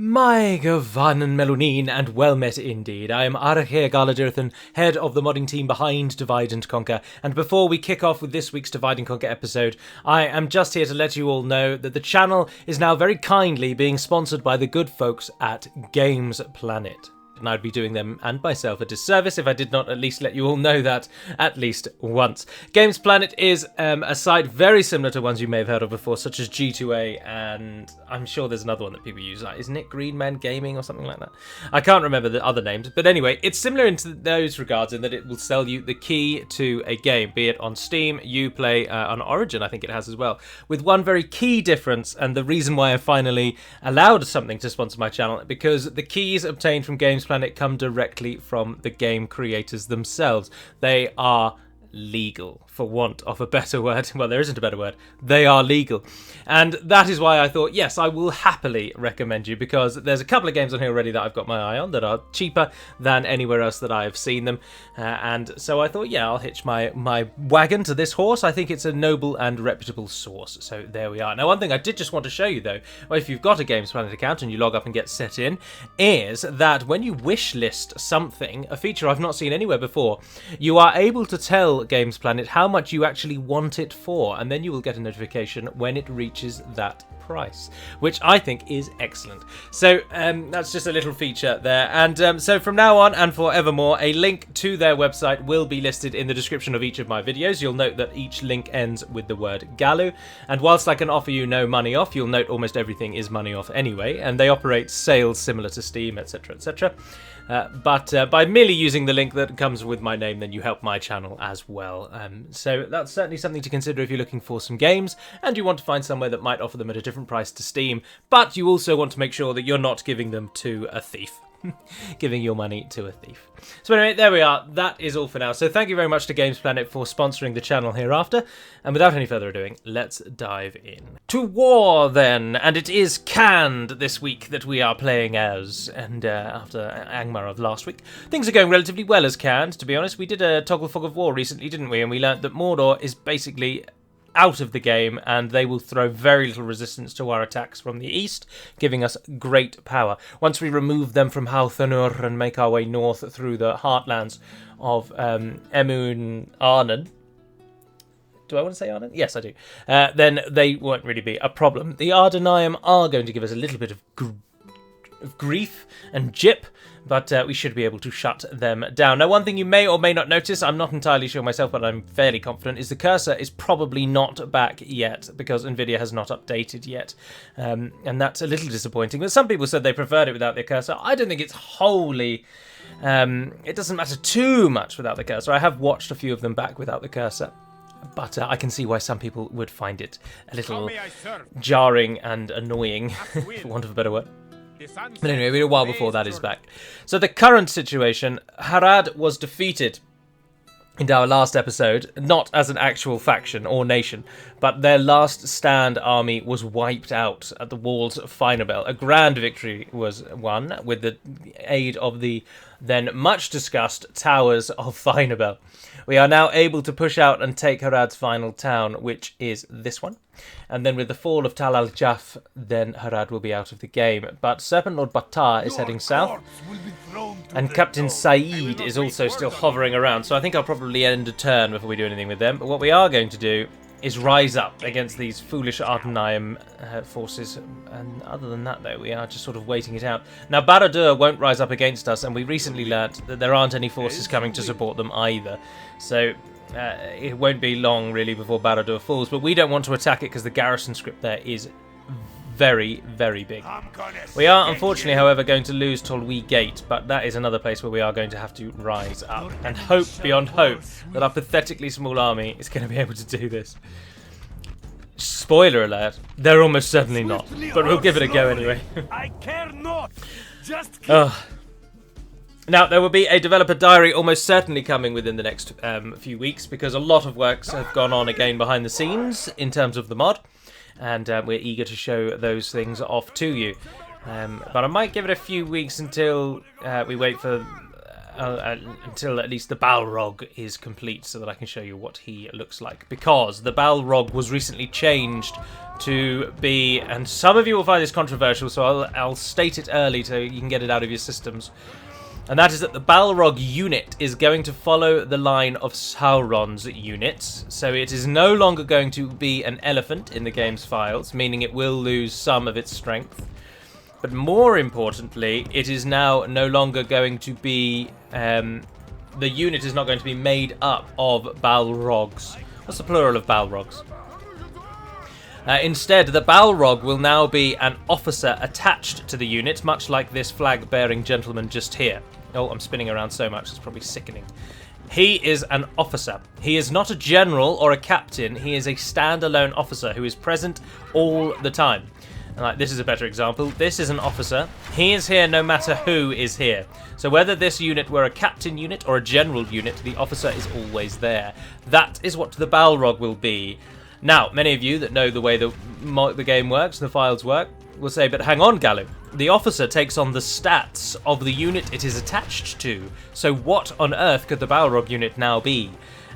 My Gavanen Melonin, and well met indeed. I am Arche Galadurthan, head of the modding team behind Divide and Conquer, and before we kick off with this week's Divide and Conquer episode, I am just here to let you all know that the channel is now very kindly being sponsored by the good folks at Gamesplanet. And I'd be doing them and myself a disservice if I did not at least let you all know that at least once. Gamesplanet is a site very similar to ones you may have heard of before, such as G2A, and I'm sure there's another one that people use, like, isn't it Green Man Gaming or something like that? I can't remember the other names, but anyway, it's similar in those regards in that it will sell you the key to a game, be it on Steam, Uplay, on Origin I think it has as well, with one very key difference, and the reason why I finally allowed something to sponsor my channel, because the keys obtained from Gamesplanet come directly from the game creators themselves. They are legal, for want of a better word. Well, there isn't a better word. They are legal. And that is why I thought, yes, I will happily recommend you, because there's a couple of games on here already that I've got my eye on that are cheaper than anywhere else that I have seen them. And so I thought, yeah, I'll hitch my wagon to this horse. I think it's a noble and reputable source. So there we are. Now, one thing I did just want to show you, though, if you've got a Gamesplanet account and you log up and get set in, is that when you wishlist something, a feature I've not seen anywhere before, you are able to tell Gamesplanet how much you actually want it for, and then you will get a notification when it reaches that price, which I think is excellent. So that's just a little feature there, and so from now on and forevermore, a link to their website will be listed in the description of each of my videos. You'll note that each link ends with the word Galu, and whilst I can offer you no money off, you'll note almost everything is money off anyway, and they operate sales similar to Steam, etc, etc. But by merely using the link that comes with my name, then you help my channel as well. So that's certainly something to consider if you're looking for some games and you want to find somewhere that might offer them at a different price to Steam, but you also want to make sure that you're not giving them to a thief. Giving your money to a thief. So anyway, there we are. That is all for now. So thank you very much to Gamesplanet for sponsoring the channel hereafter. And without any further ado, let's dive in. To war, then. And it is Canned this week that we are playing as. And after Angmar of last week, things are going relatively well as Canned, to be honest. We did a Toggle Fog of War recently, didn't we? And we learnt that Mordor is basically out of the game, and they will throw very little resistance to our attacks from the east, giving us great power. Once we remove them from Hauthanur and make our way north through the heartlands of Emun Arnon, do I want to say Arnon? Yes, I do. Then they won't really be a problem. The Ardenaim are going to give us a little bit of grief and jip, but we should be able to shut them down. Now, one thing you may or may not notice, I'm not entirely sure myself, but I'm fairly confident, is the cursor is probably not back yet, because NVIDIA has not updated yet. And that's a little disappointing. But some people said they preferred it without the cursor. I don't think it's wholly... it doesn't matter too much without the cursor. I have watched a few of them back without the cursor, but I can see why some people would find it a little jarring and annoying, for want of a better word. But anyway, we're a while before that is back. So the current situation, Harad was defeated in our last episode, not as an actual faction or nation, but their last stand army was wiped out at the walls of Finabel. A grand victory was won with the aid of the then much discussed towers of Finabel. We are now able to push out and take Harad's final town, which is this one. And then with the fall of Tal al-Jaf, then Harad will be out of the game. But Serpent Lord Batar is heading south, and Captain Saeed is also still hovering around. So I think I'll probably end a turn before we do anything with them. But what we are going to do is rise up against these foolish Ardenaim forces. And other than that, though, we are just sort of waiting it out. Now, Barad-dur won't rise up against us, and we recently learnt that there aren't any forces coming to support them either. So it won't be long, really, before Barad-dur falls. But we don't want to attack it because the garrison script there is very, very big. We are, unfortunately, however, going to lose Tolwi Gate, but that is another place where we are going to have to rise up and hope beyond hope that our pathetically small army is going to be able to do this. Spoiler alert, they're almost certainly not, but we'll give it a go anyway. I care not. Just Now, there will be a developer diary almost certainly coming within the next few weeks, because a lot of works have gone on again behind the scenes in terms of the mod, and we're eager to show those things off to you. But I might give it a few weeks until we wait for until at least the Balrog is complete, so that I can show you what he looks like. Because the Balrog was recently changed to be, and some of you will find this controversial, so I'll state it early so you can get it out of your systems. And that is that the Balrog unit is going to follow the line of Sauron's units. So it is no longer going to be an elephant in the game's files, meaning it will lose some of its strength. But more importantly, it is now no longer going to be... the unit is not going to be made up of Balrogs. What's the plural of Balrogs? Instead, the Balrog will now be an officer attached to the unit, much like this flag-bearing gentleman just here. Oh, I'm spinning around so much, it's probably sickening. He is an officer. He is not a general or a captain, he is a standalone officer who is present all the time. Like, this is a better example. This is an officer. He is here no matter who is here. So whether this unit were a captain unit or a general unit, the officer is always there. That is what the Balrog will be. Now, many of you that know the way the game works, the files work, will say, but hang on, Gallo. The officer takes on the stats of the unit it is attached to. So what on earth could the Balrog unit now be?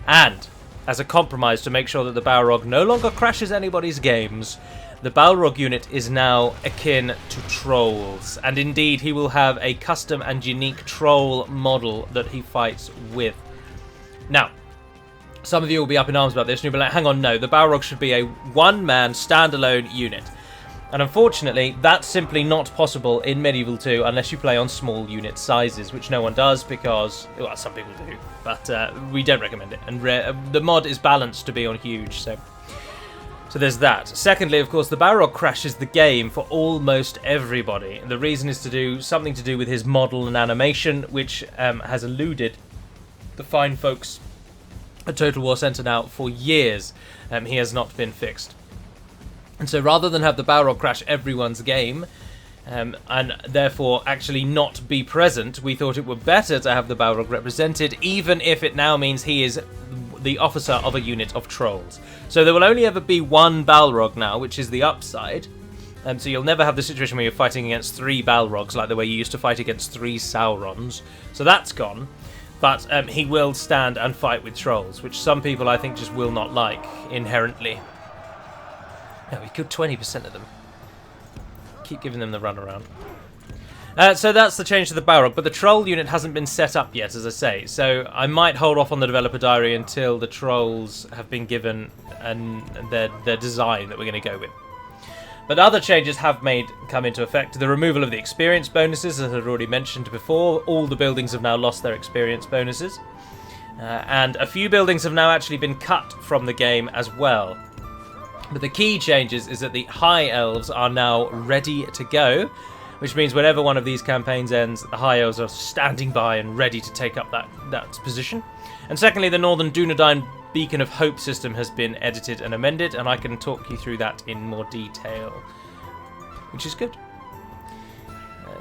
And, as a compromise to make sure that the Balrog no longer crashes anybody's games, the Balrog unit is now akin to trolls. And indeed, he will have a custom and unique troll model that he fights with. Now, some of you will be up in arms about this, and you'll be like, hang on, no, the Balrog should be a one-man, standalone unit. And unfortunately, that's simply not possible in Medieval 2 unless you play on small unit sizes, which no one does because, well, some people do, but we don't recommend it. And the mod is balanced to be on huge, so there's that. Secondly, of course, the Balrog crashes the game for almost everybody. And the reason is to do something to do with his model and animation, which has eluded the fine folks at Total War Center now for years. He has not been fixed. And so rather than have the Balrog crash everyone's game, and therefore actually not be present, we thought it would better to have the Balrog represented, even if it now means he is the officer of a unit of trolls. So there will only ever be one Balrog now, which is the upside. So you'll never have the situation where you're fighting against 3 Balrogs like the way you used to fight against 3 Saurons. So that's gone. But he will stand and fight with trolls, which some people I think just will not like inherently. No, we killed 20% of them. Keep giving them the runaround. So that's the change to the Balrog, but the troll unit hasn't been set up yet, as I say. So I might hold off on the developer diary until the trolls have been given and their design that we're going to go with. But other changes have come into effect. The removal of the experience bonuses, as I've already mentioned before. All the buildings have now lost their experience bonuses. And a few buildings have now actually been cut from the game as well. But the key changes is that the High Elves are now ready to go, which means whenever one of these campaigns ends, the High Elves are standing by and ready to take up that position. And secondly, the Northern Dunedain Beacon of Hope system has been edited and amended, and I can talk you through that in more detail, which is good.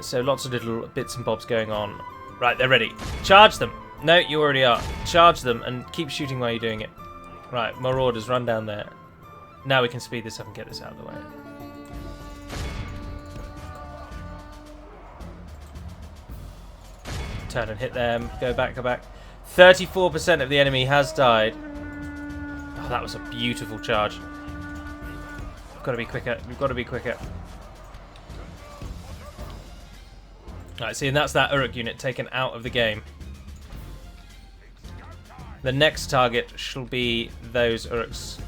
So lots of little bits and bobs going on. Right, they're ready. Charge them. No, you already are. Charge them and keep shooting while you're doing it. Right, Marauders, run down there. Now we can speed this up and get this out of the way. Turn and hit them. Go back, go back. 34% of the enemy has died. Oh, that was a beautiful charge. We've got to be quicker. We've got to be quicker. Alright, see, and that's that Uruk unit taken out of the game. The next target shall be those Uruks.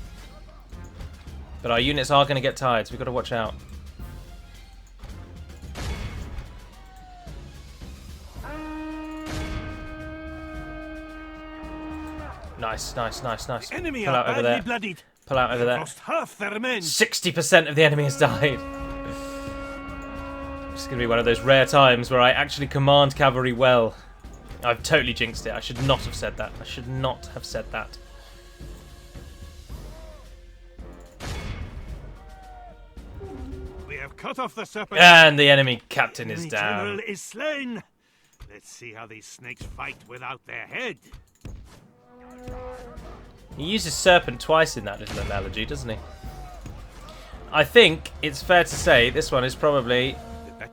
But our units are going to get tired, so we've got to watch out. Nice, nice, nice, nice. Enemy Pull out over there. bloodied. Pull out over there. Lost half their men. 60% of the enemy has died. It's going to be one of those rare times where I actually command cavalry well. I've totally jinxed it. I should not have said that. I should not have said that. We have cut off the serpent. And the enemy captain is The down. general is slain. Let's see how these snakes fight without their head. He uses serpent twice in that little analogy, doesn't he? I think it's fair to say this one is probably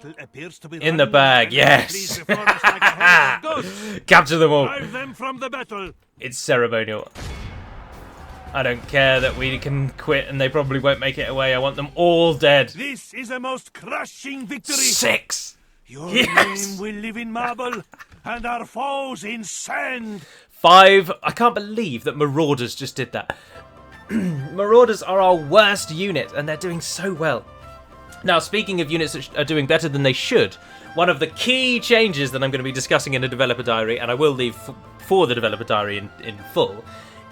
battle appears to be In the running bag, the yes. trees before us like a herd of goats. Capture them all. Drive them from the battle. It's ceremonial. I don't care that we can quit and they probably won't make it away. I want them all dead. This is a most crushing victory. 6. Your Yes. name will live in marble, and our foes in sand. 5. I can't believe that Marauders just did that. Marauders are our worst unit, and they're doing so well. Now, speaking of units that are doing better than they should, one of the key changes that I'm going to be discussing in the developer diary, and I will leave for the developer diary in full,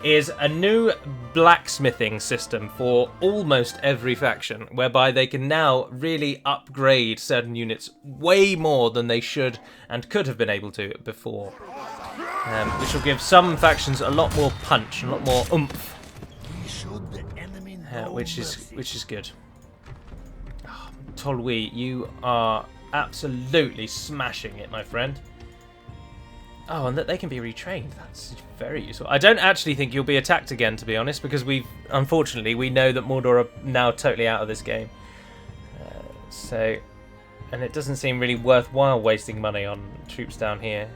is a new blacksmithing system for almost every faction, whereby they can now really upgrade certain units way more than they should and could have been able to before. Which will give some factions a lot more punch and a lot more oomph, which is good. Oh, Tolui, you are absolutely smashing it, my friend. Oh, and that they can be retrained. That's very useful. I don't actually think you'll be attacked again, to be honest, because unfortunately, we know that Mordor are now totally out of this game. And it doesn't seem really worthwhile wasting money on troops down here.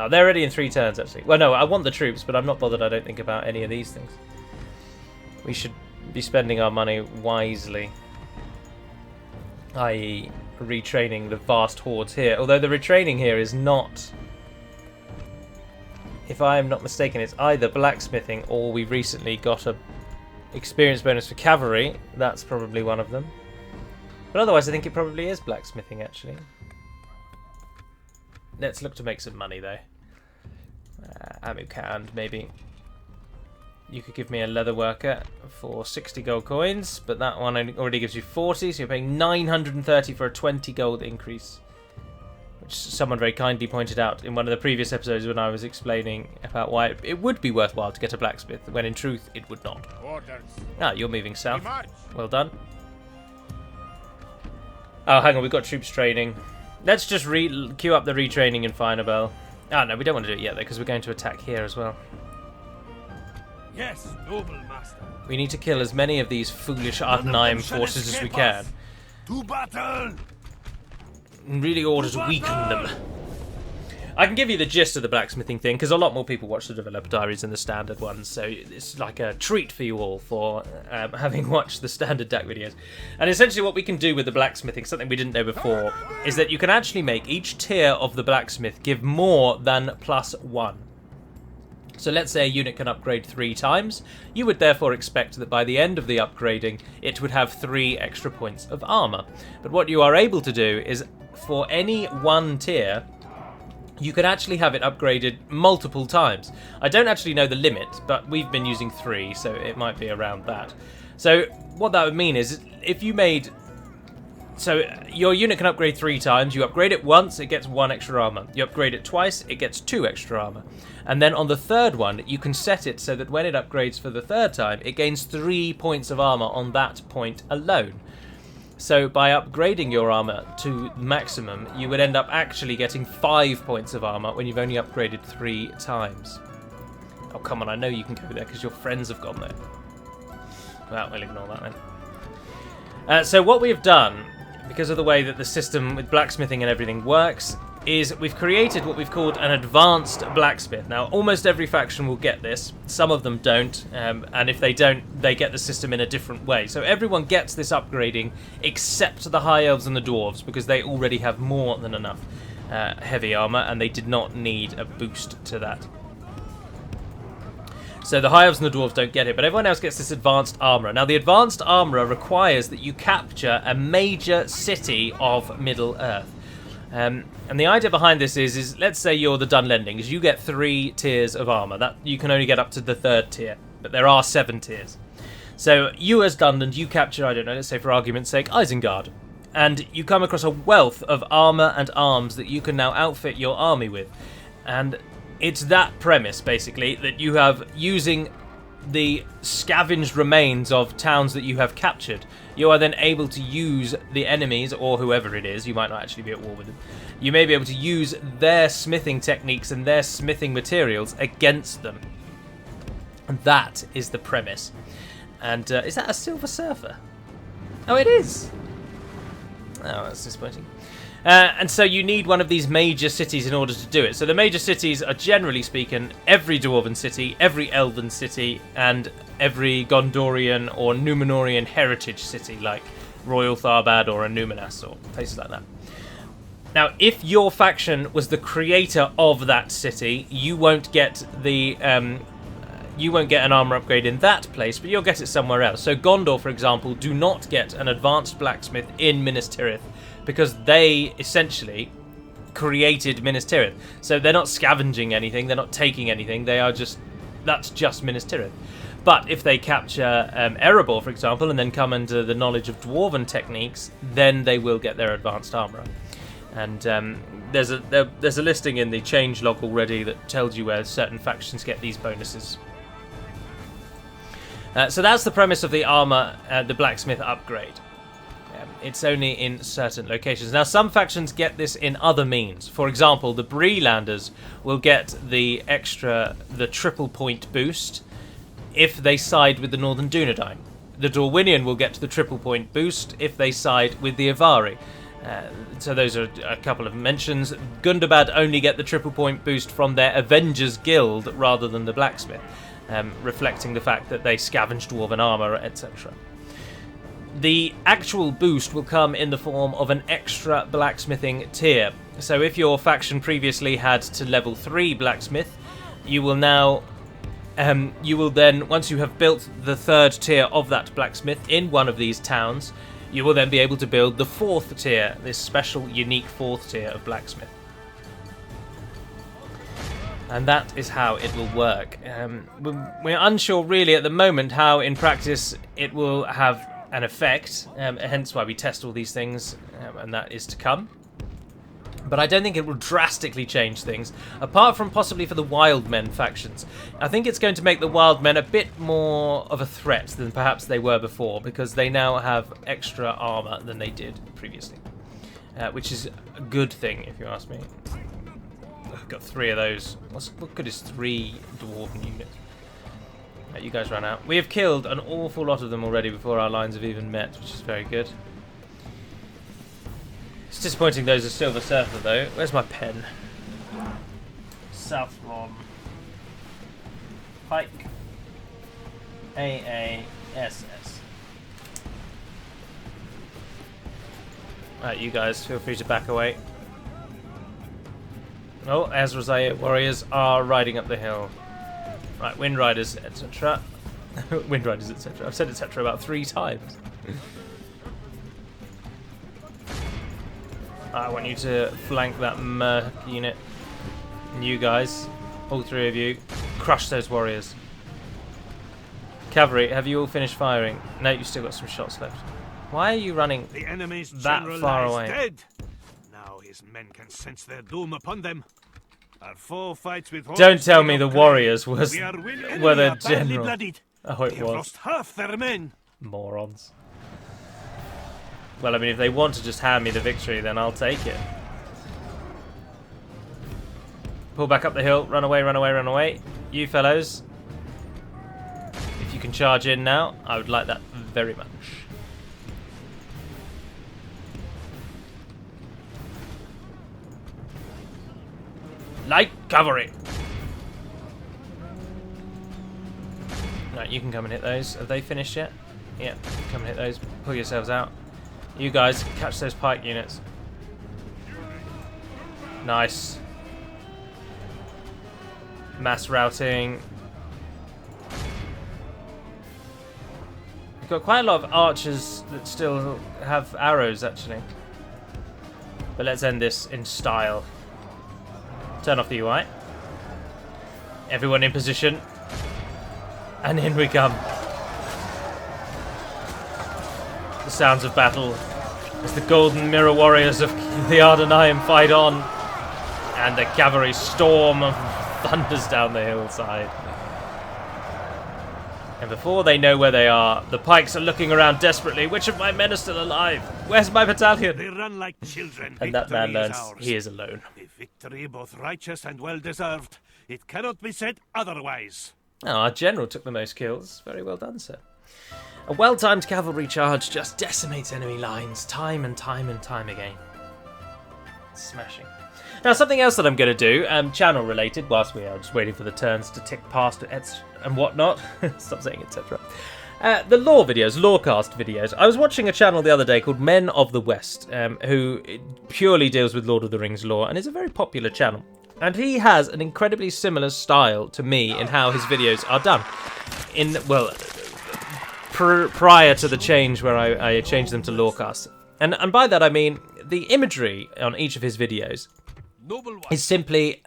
They're already in 3 turns, actually. Well, no, I want the troops, but I'm not bothered, I don't think, about any of these things. We should be spending our money wisely. I.e., retraining the vast hordes here. Although the retraining here is not... If I am not mistaken, it's either blacksmithing or we recently got a experience bonus for cavalry. That's probably one of them. But otherwise, I think it probably is blacksmithing, actually. Let's look to make some money, though. Amukand, maybe. You could give me a leather worker for 60 gold coins, but that one already gives you 40, so you're paying 930 for a 20 gold increase. Which someone very kindly pointed out in one of the previous episodes when I was explaining about why it would be worthwhile to get a blacksmith, when in truth it would not. Orders. You're moving south. Well done. Oh, hang on, we've got troops training. Let's just queue up the retraining in Finabel. No, we don't want to do it yet, though, because we're going to attack here as well. Yes, noble master. We need to kill as many of these foolish Ardenheim forces as we can. To battle! In really order to weaken them. I can give you the gist of the blacksmithing thing, because a lot more people watch the developer diaries than the standard ones, so it's like a treat for you all for having watched the standard DaC videos. And essentially what we can do with the blacksmithing, something we didn't know before, is that you can actually make each tier of the blacksmith give more than +1. So let's say a unit can upgrade 3 times, you would therefore expect that by the end of the upgrading, it would have 3 extra points of armor. But what you are able to do is, for any one tier, you can actually have it upgraded multiple times. I don't actually know the limit, but we've been using 3, so it might be around that. So what that would mean is, if you made... So your unit can upgrade 3 times. You upgrade it once, it gets 1 extra armor. You upgrade it twice, it gets 2 extra armor. And then on the third one, you can set it so that when it upgrades for the third time, it gains 3 points of armor on that point alone. So by upgrading your armor to maximum, you would end up actually getting 5 points of armor when you've only upgraded 3 times. Oh, come on, I know you can go there because your friends have gone there. Well, we'll ignore that then. So what we have done, because of the way that the system with blacksmithing and everything works, is we've created what we've called an advanced blacksmith. Now, almost every faction will get this. Some of them don't, and if they don't, they get the system in a different way. So everyone gets this upgrading except the High Elves and the Dwarves, because they already have more than enough heavy armor, and they did not need a boost to that. So the High Elves and the Dwarves don't get it, but everyone else gets this advanced armourer. Now, the advanced armourer requires that you capture a major city of Middle-earth. And the idea behind this is let's say you're the Dunlendings. You get 3 tiers of armour. That you can only get up to the 3rd tier, but there are 7 tiers. So you as Dunland, you capture, I don't know, let's say for argument's sake, Isengard. And you come across a wealth of armour and arms that you can now outfit your army with. And it's that premise, basically, that you have, using the scavenged remains of towns that you have captured, you are then able to use the enemies, or whoever it is, you might not actually be at war with them, you may be able to use their smithing techniques and their smithing materials against them. And that is the premise. And is that a Silver Surfer? Oh, it is! Oh, that's disappointing. And so you need one of these major cities in order to do it. So the major cities are, generally speaking, every Dwarven city, every Elven city, and every Gondorian or Numenorian heritage city, like Royal Tharbad or a Numenas or places like that. Now, if your faction was the creator of that city, you won't get the you won't get an armor upgrade in that place, but you'll get it somewhere else. So Gondor, for example, do not get an advanced blacksmith in Minas Tirith because they essentially created Minas Tirith. So they're not scavenging anything, they're not taking anything, that's just Minas Tirith. But if they capture Erebor, for example, and then come under the knowledge of Dwarven techniques, then they will get their advanced armor. And there's a listing in the changelog already that tells you where certain factions get these bonuses. So that's the premise of the armor, the blacksmith upgrade. It's only in certain locations. Now, some factions get this in other means. For example, the Breelanders will get the triple point boost if they side with the Northern Dunedain. The Dorwinian will get the triple point boost if they side with the Avari. So those are a couple of mentions. Gundabad only get the triple point boost from their Avengers Guild rather than the Blacksmith, reflecting the fact that they scavenge Dwarven armor, etc. The actual boost will come in the form of an extra blacksmithing tier. So if your faction previously had to level 3 blacksmith, you will now once you have built the 3rd tier of that blacksmith in one of these towns, you will then be able to build the 4th tier, this special, unique 4th tier of blacksmith. And that is how it will work. We're unsure really at the moment how in practice it will have an effect, hence why we test all these things, and that is to come. But I don't think it will drastically change things, apart from possibly for the Wildmen factions. I think it's going to make the Wildmen a bit more of a threat than perhaps they were before, because they now have extra armor than they did previously, which is a good thing, if you ask me. I've got 3 of those. What good is 3 Dwarven units? You guys ran out. We have killed an awful lot of them already before our lines have even met, which is very good. It's disappointing those are Silver Surfer though. Where's my pen? Southron. Pike. AASS. Right, you guys feel free to back away. Oh, Azrael warriors are riding up the hill. Right, Wind Riders, etc. Wind Riders, etc. I've said etc. about 3 times. I want you to flank that Merc unit. And you guys, all 3 of you, crush those warriors. Cavalry, have you all finished firing? No, you've still got some shots left. Why are you running the enemy's that far away? Dead. Now his men can sense their doom upon them. Our 4 fights with Don't tell me the warriors were the general. Oh, it They have was. lost half their men. Morons. Well, I mean, if they want to just hand me the victory, then I'll take it. Pull back up the hill. Run away, run away, run away. You fellows. If you can charge in now, I would like that very much. Light cavalry. Right, you can come and hit those. Have they finished yet? Yeah, come and hit those. Pull yourselves out. You guys, catch those pike units. Nice. Mass routing. We've got quite a lot of archers that still have arrows, actually. But let's end this in style. Turn off the UI. Everyone in position. And in we come. The sounds of battle as the Golden Mirror Warriors of the Ardenaeum fight on. And the cavalry storm of thunders down the hillside. And before they know where they are, the pikes are looking around desperately. Which of my men are still alive? Where's my battalion? They run like children. And that man Victory is learns ours. he is alone. A victory both righteous and well-deserved. It cannot be said otherwise. Oh, our general took the most kills. Very well done, sir. A well-timed cavalry charge just decimates enemy lines time and time and time again. Smashing. Now, something else that I'm going to do, channel related, whilst we are just waiting for the turns to tick past and whatnot. Stop saying etc. The lore videos, lorecast videos. I was watching a channel the other day called Men of the West, who purely deals with Lord of the Rings lore, and is a very popular channel. And he has an incredibly similar style to me in how his videos are done. Prior to the change where I changed them to lorecast. And by that I mean the imagery on each of his videos is simply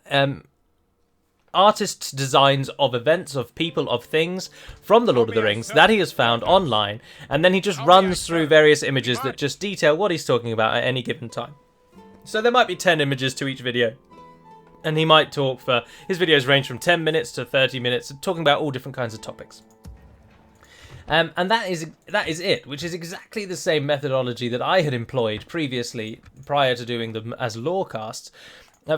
artists' designs of events, of people, of things from the Lord of the Rings that he has found online, and then he just runs through various images that just detail what he's talking about at any given time. So there might be 10 images to each video, and he might talk for... His videos range from 10 minutes to 30 minutes, talking about all different kinds of topics. And that is it, which is exactly the same methodology that I had employed previously, prior to doing them as lorecasts,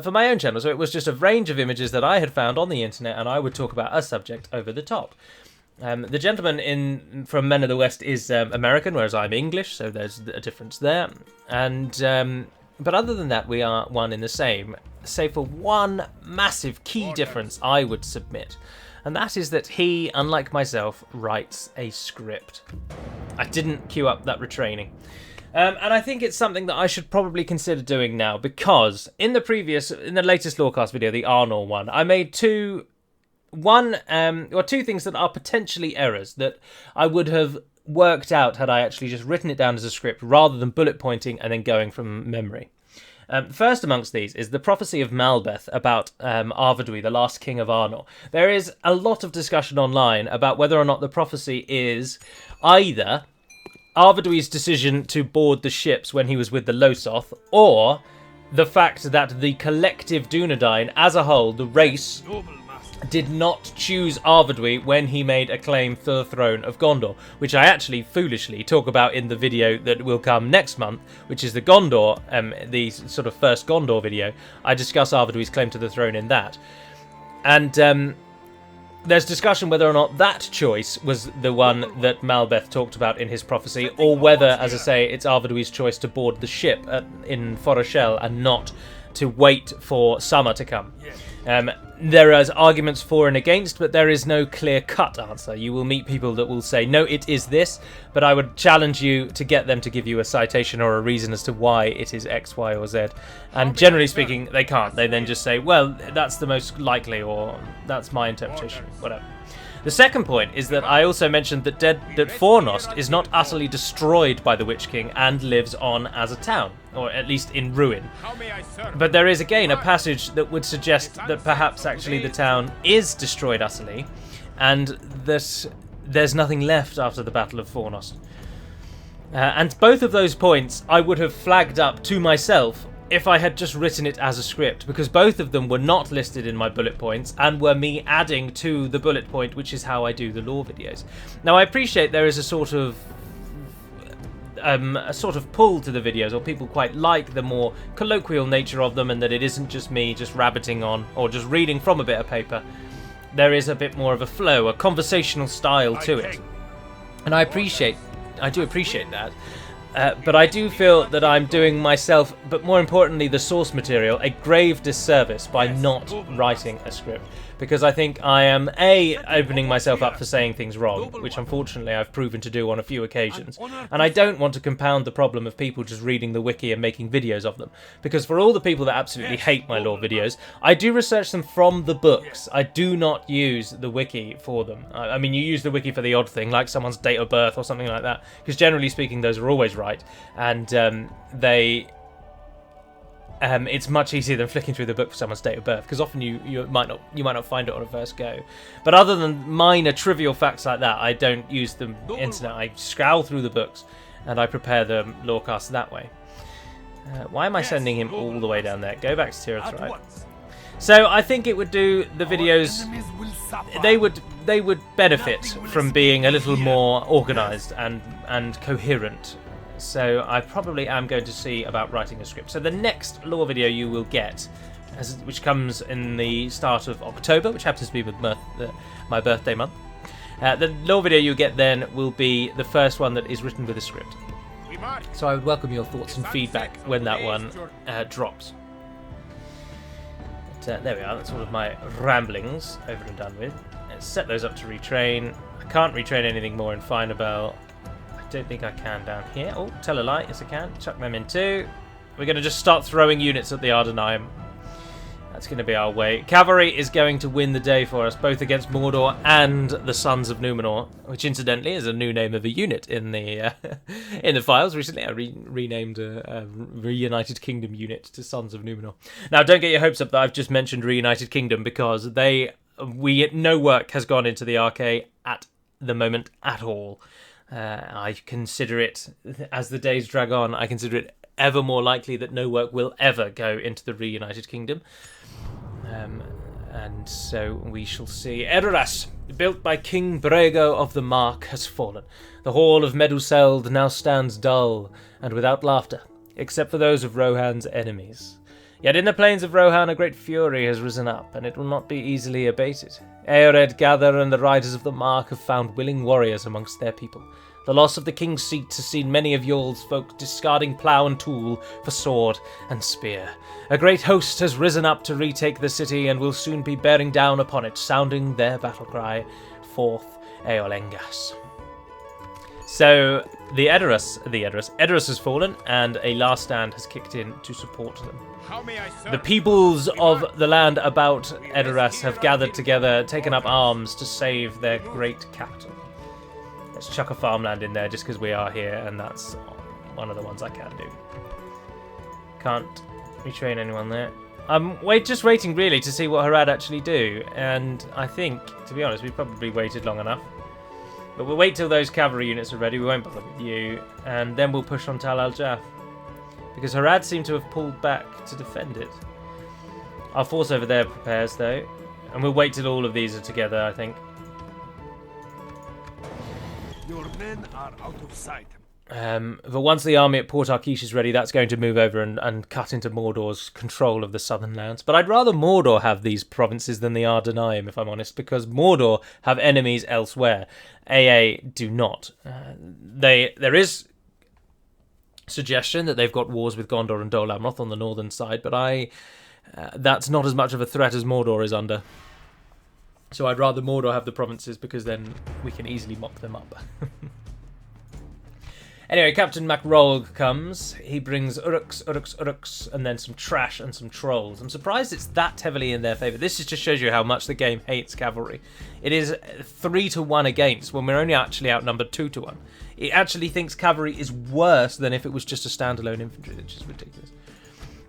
for my own channel. So it was just a range of images that I had found on the internet, and I would talk about a subject over the top. The gentleman from Men of the West is American, whereas I'm English, so there's a difference there. And but other than that, we are one in the same, save for one massive key difference I would submit. And that is that he, unlike myself, writes a script. I didn't queue up that retraining. And I think it's something that I should probably consider doing now, because in the latest Lorecast video, the Arnor one, I made two things that are potentially errors that I would have worked out had I actually just written it down as a script rather than bullet pointing and then going from memory. First amongst these is the prophecy of Malbeth about Arvedui, the last king of Arnor. There is a lot of discussion online about whether or not the prophecy is either Arvedui's decision to board the ships when he was with the Losoth, or the fact that the collective Dunedain as a whole, the race, did not choose Arvedui when he made a claim for the throne of Gondor, which I actually foolishly talk about in the video that will come next month, which is the Gondor, the sort of first Gondor video. I discuss Arvedui's claim to the throne in that. And there's discussion whether or not that choice was the one that Malbeth talked about in his prophecy, or whether, as I say, it's Arvedui's choice to board the ship in Foroshel and not to wait for summer to come. There is arguments for and against, but there is no clear-cut answer. You will meet people that will say, no, it is this, but I would challenge you to get them to give you a citation or a reason as to why it is X, Y, or Z. And generally speaking, they can't. They then just say, well, that's the most likely, or that's my interpretation, whatever. The second point is that I also mentioned that Fornost is not utterly destroyed by the Witch King and lives on as a town, or at least in ruin. But there is again a passage that would suggest that perhaps actually the town is destroyed utterly, and that there's nothing left after the Battle of Fornost. And both of those points I would have flagged up to myself if I had just written it as a script, because both of them were not listed in my bullet points and were me adding to the bullet point, which is how I do the lore videos. Now, I appreciate there is a sort of pull to the videos, or people quite like the more colloquial nature of them, and that it isn't just me just rabbiting on or just reading from a bit of paper. There is a bit more of a flow, a conversational style to it, and I do appreciate that. But I do feel that I'm doing myself, but more importantly the source material, a grave disservice by not writing a script. Because I think I am, A, opening myself up for saying things wrong, which unfortunately I've proven to do on a few occasions. And I don't want to compound the problem of people just reading the wiki and making videos of them. Because for all the people that absolutely hate my lore videos, I do research them from the books. I do not use the wiki for them. I mean, you use the wiki for the odd thing, like someone's date of birth or something like that. Because generally speaking, those are always right. And it's much easier than flicking through the book for someone's date of birth, because often you might not find it on a first go. But other than minor trivial facts like that, I don't use the internet. I scour through the books and I prepare the lorecasts that way. Why am I sending him all the way down there? Go back to Tirith, right? So I think it would do the videos. They would benefit from being a little more organised and coherent. So I probably am going to see about writing a script. So the next lore video you will get, which comes in the start of October, which happens to be with my birthday month, the lore video you get then will be the first one that is written with a script. We march. So I would welcome your thoughts and feedback when that one drops. But, there we are, that's all of my ramblings over and done with. Let's set those up to retrain. I can't retrain anything more in Finabel. I don't think I can down here. Oh, tell a lie, yes I can. Chuck them in too. We're going to just start throwing units at the Ardenaim. That's going to be our way. Cavalry is going to win the day for us, both against Mordor and the Sons of Numenor, which incidentally is a new name of a unit in the in the files. Recently I renamed a Reunited Kingdom unit to Sons of Numenor. Now don't get your hopes up that I've just mentioned Reunited Kingdom, because no work has gone into the RK at the moment at all. I consider it, as the days drag on, I consider it ever more likely that no work will ever go into the Reunited Kingdom. And so we shall see. Edoras, built by King Brego of the Mark, has fallen. The hall of Meduseld now stands dull and without laughter, except for those of Rohan's enemies. Yet in the plains of Rohan a great fury has risen up, and it will not be easily abated. Eored Gather and the riders of the Mark have found willing warriors amongst their people. The loss of the king's seat has seen many of Yordle's folk discarding plough and tool for sword and spear. A great host has risen up to retake the city and will soon be bearing down upon it, sounding their battle cry, Forth Eolengas. So Edoras has fallen, and a last stand has kicked in to support them. The peoples of the land about Edoras have gathered together, taken up arms to save their great capital. Let's chuck a farmland in there just because we are here, and that's one of the ones I can do. Can't retrain anyone there. I'm just waiting really to see what Harad actually do, and I think, to be honest, we probably waited long enough. But we'll wait till those cavalry units are ready, we won't bother with you, and then we'll push on Tal al-Jaf. Because Harad seemed to have pulled back to defend it. Our force over there prepares though, and we'll wait till all of these are together, I think. Your men are out of sight. But once the army at Port Arkish is ready, that's going to move over and cut into Mordor's control of the southern lands. But I'd rather Mordor have these provinces than the Ardenaim, if I'm honest, because Mordor have enemies elsewhere. AA do not. There is suggestion that they've got wars with Gondor and Dol Amroth on the northern side, but that's not as much of a threat as Mordor is under. So I'd rather Mordor have the provinces, because then we can easily mop them up. Anyway, Captain MacRolg comes. He brings Uruks, and then some trash and some trolls. I'm surprised it's that heavily in their favour. This just shows you how much the game hates cavalry. It is 3-1 against, when we're only actually outnumbered 2-1. It actually thinks cavalry is worse than if it was just a standalone infantry, which is ridiculous.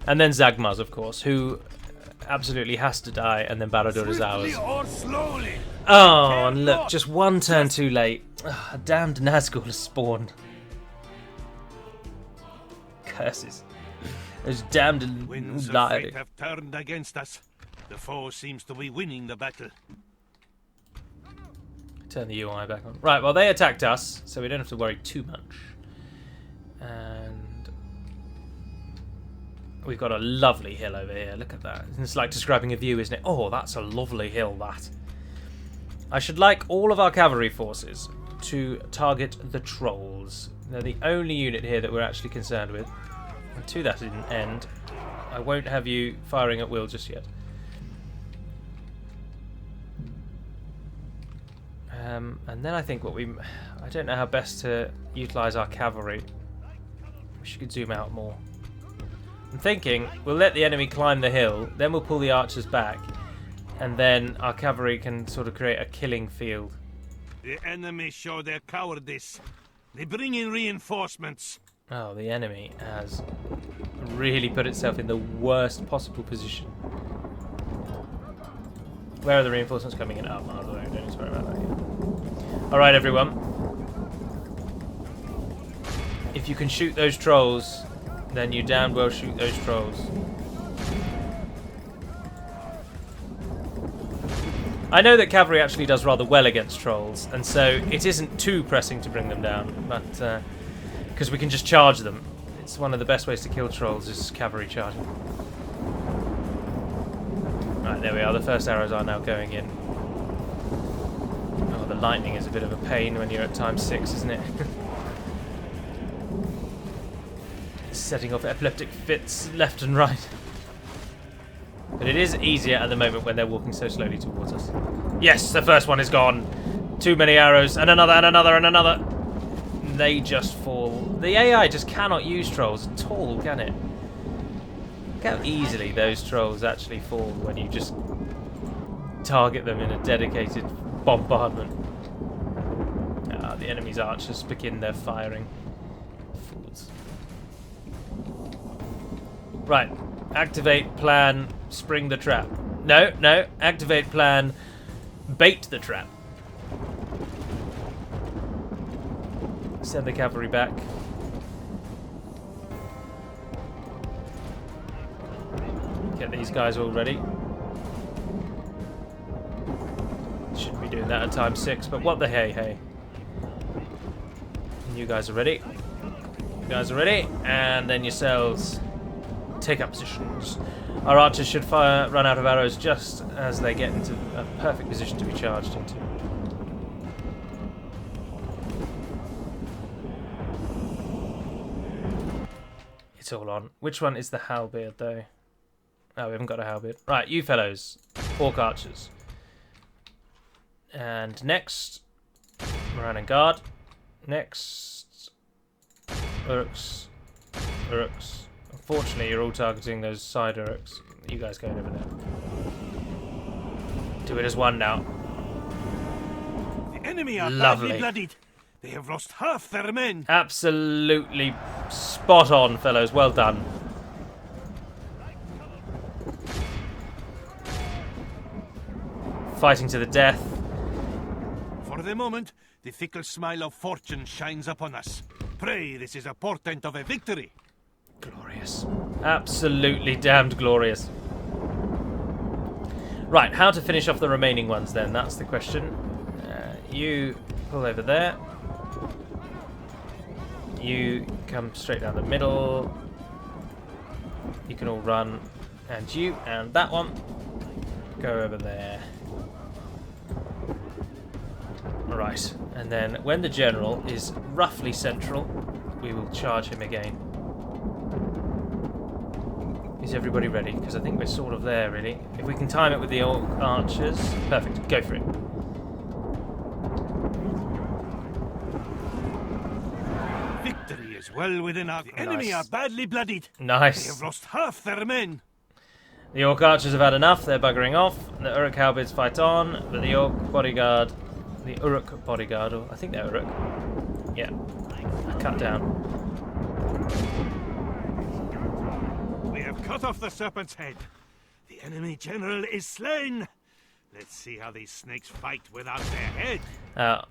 And then Zagmaz, of course, who absolutely has to die, and then Barad-dur is ours. Oh, and look, just one turn too late. Oh, a damned Nazgul has spawned. Curses. Those damned Winds of fate have turned against us. The foe seems to be winning the battle. Turn the UI back on. Right, well, they attacked us, so we don't have to worry too much. And we've got a lovely hill over here. Look at that. It's like describing a view, isn't it? Oh, that's a lovely hill, that. I should like all of our cavalry forces to target the trolls. They're the only unit here that we're actually concerned with. And to that end, I won't have you firing at will just yet. And then I think I don't know how best to utilise our cavalry. Wish you could zoom out more. I'm thinking we'll let the enemy climb the hill, then we'll pull the archers back, and then our cavalry can sort of create a killing field. The enemy show their cowardice. They bring in reinforcements. Oh, the enemy has really put itself in the worst possible position. Where are the reinforcements coming in? Oh, miles away. Don't need to worry about that yet. Alright, everyone. If you can shoot those trolls, then you damned well shoot those trolls. I know that cavalry actually does rather well against trolls, and so it isn't too pressing to bring them down, but because we can just charge them. It's one of the best ways to kill trolls is cavalry charging. Right, there we are. The first arrows are now going in. Oh, the lightning is a bit of a pain when you're at ×6, isn't it? setting off epileptic fits left and right. But it is easier at the moment when they're walking so slowly towards us. Yes, the first one is gone. Too many arrows, and another, and another, and another. They just fall. The AI just cannot use trolls at all, can it? Look how easily those trolls actually fall when you just target them in a dedicated bombardment. The enemy's archers begin their firing. Fools. Right. Activate plan, spring the trap. No, no. Activate plan, bait the trap. Send the cavalry back. Get these guys all ready. Shouldn't be doing that at time 6, but what the hey. You guys are ready. You guys are ready. And then yourselves take up positions. Our archers should run out of arrows just as they get into a perfect position to be charged into. It's all on. Which one is the halberd, though? Oh, we haven't got a halberd. Right, you fellows. Orc archers. And next, Moran and Guard. Next, Uruks. Unfortunately, you're all targeting those side Uruks. You guys going over there. Do it as one now. The enemy are Lovely. badly bloodied. They have lost half their men. Absolutely spot on, fellows. Well done. Fighting to the death. For the moment, the fickle smile of fortune shines upon us. Pray, this is a portent of a victory. Glorious. Absolutely damned glorious. Right, how to finish off the remaining ones then? That's the question. You pull over there. You come straight down the middle. You can all run. And you and that one go over there. Right, and then when the general is roughly central, we will charge him again. Is everybody ready? Because I think we're sort of there, really. If we can time it with the archers, perfect. Go for it. Victory is well within our... The enemy are badly bloodied. Nice. They have lost half their men. The Orc archers have had enough. They're buggering off. The Uruk halberds fight on, but the Orc bodyguard... The Uruk bodyguard, or I think they're Uruk. Yeah. Cut down. We have cut off the serpent's head. The enemy general is slain. Let's see how these snakes fight without their head.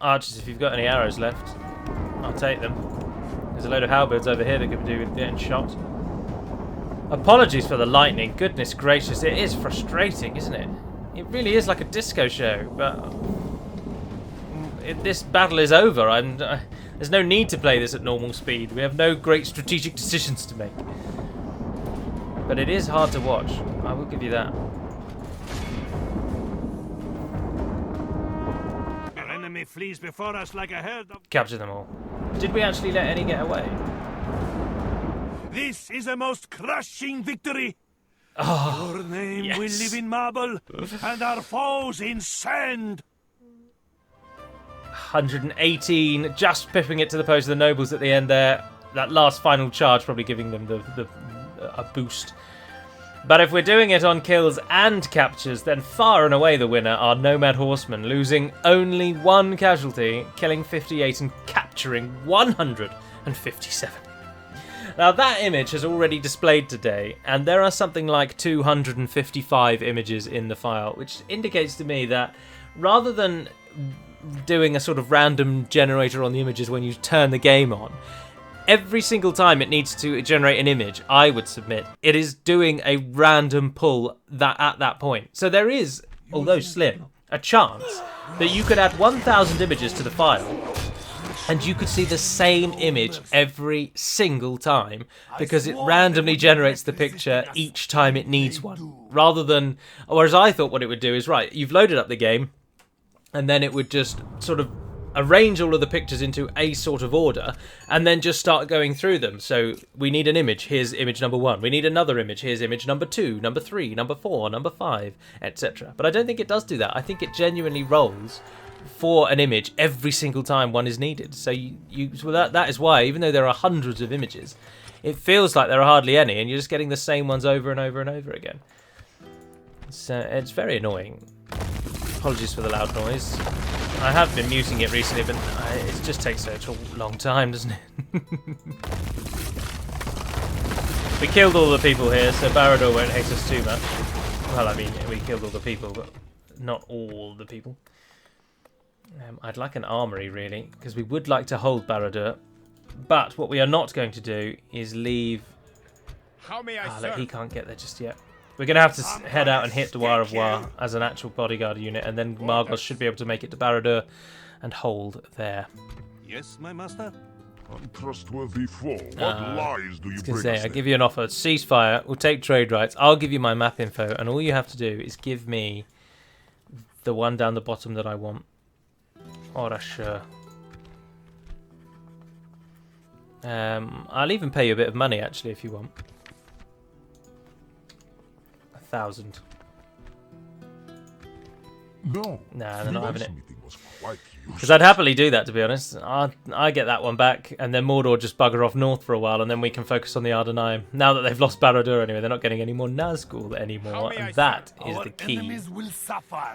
Archers, if you've got any arrows left, I'll take them. There's a load of halberds over here that could do with getting shot. Apologies for the lightning. Goodness gracious, it is frustrating, isn't it? It really is like a disco show, but... this battle is over. There's no need to play this at normal speed. We have no great strategic decisions to make. But it is hard to watch. I will give you that. Our enemy flees before us like a herd of... Capture them all. Did we actually let any get away? This is a most crushing victory. Oh, Your name yes. will live in marble, and our foes in sand. 118, just pipping it to the post of the nobles at the end there. That last final charge probably giving them a boost. But if we're doing it on kills and captures, then far and away the winner are Nomad Horsemen, losing only 1 casualty, killing 58 and capturing 157. Now that image has already displayed today, and there are something like 255 images in the file, which indicates to me that rather than doing a sort of random generator on the images when you turn the game on, every single time it needs to generate an image, I would submit, it is doing a random pull at that point. So there is, although slim, a chance that you could add 1,000 images to the file and you could see the same image every single time because it randomly generates the picture each time it needs one. Rather than, whereas I thought what it would do is, right, you've loaded up the game, and then it would just sort of arrange all of the pictures into a sort of order, and then just start going through them. So we need an image, here's image number 1. We need another image, here's image number 2, number 3, number 4, number 5, etc. But I don't think it does do that. I think it genuinely rolls for an image every single time one is needed. So that is why, even though there are hundreds of images, it feels like there are hardly any, and you're just getting the same ones over and over and over again. So it's very annoying. Apologies for the loud noise. I have been muting it recently, but it just takes such a long time, doesn't it? We killed all the people here, so Barad-dur won't hate us too much. Well, I mean, we killed all the people, but not all the people. I'd like an armory, really, because we would like to hold Barad-dur. But what we are not going to do is leave... How may I serve? He can't get there just yet. We're going to have to head out and hit Dwar of War as an actual bodyguard unit, and then Margos should be able to make it to Barad-dur and hold there. Yes, my master? Untrustworthy foe. What lies do you bring us? I'll give you an offer. Ceasefire. We'll take trade rights. I'll give you my map info, and all you have to do is give me the one down the bottom that I want. Alright, sure. I'll even pay you a bit of money, actually, if you want. 1,000. No. Nah, they're not having it. Because Because I'd happily do that, to be honest. I get that one back, and then Mordor just bugger off north for a while, and then we can focus on the Ardenaim. Now that they've lost Barad-dur anyway, they're not getting any more Nazgul anymore, and that is the key. Will suffer.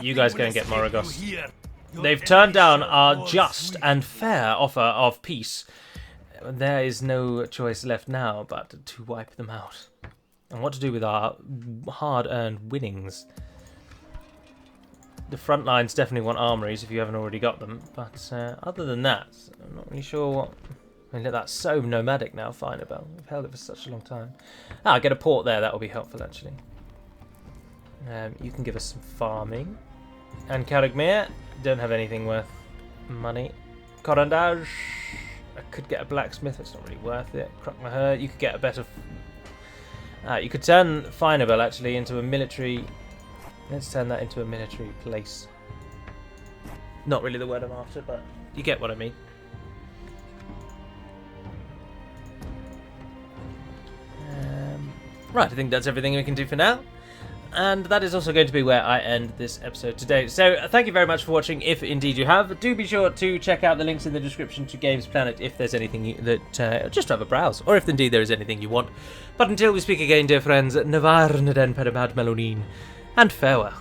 You guys go and get Moragos. They've turned down our just and fair offer of peace. There is no choice left now but to wipe them out. And what to do with our hard-earned winnings. The front lines definitely want armories if you haven't already got them. But other than that, I'm not really sure what... I mean, that's so nomadic now, Finabel. We've held it for such a long time. Get a port there. That will be helpful, actually. You can give us some farming. And Karagmir, don't have anything worth money. Korandaj, I could get a blacksmith, it's not really worth it. Krokmaher, you could get a better... you could turn Finabel actually into a military... Let's turn that into a military place. Not really the word I'm after, but you get what I mean. Right, I think that's everything we can do for now. And that is also going to be where I end this episode today. So thank you very much for watching, if indeed you have. Do be sure to check out the links in the description to Gamesplanet if there's anything that... just have a browse, or if indeed there is anything you want. But until we speak again, dear friends, Navar Naden Perabad Melonin, and farewell.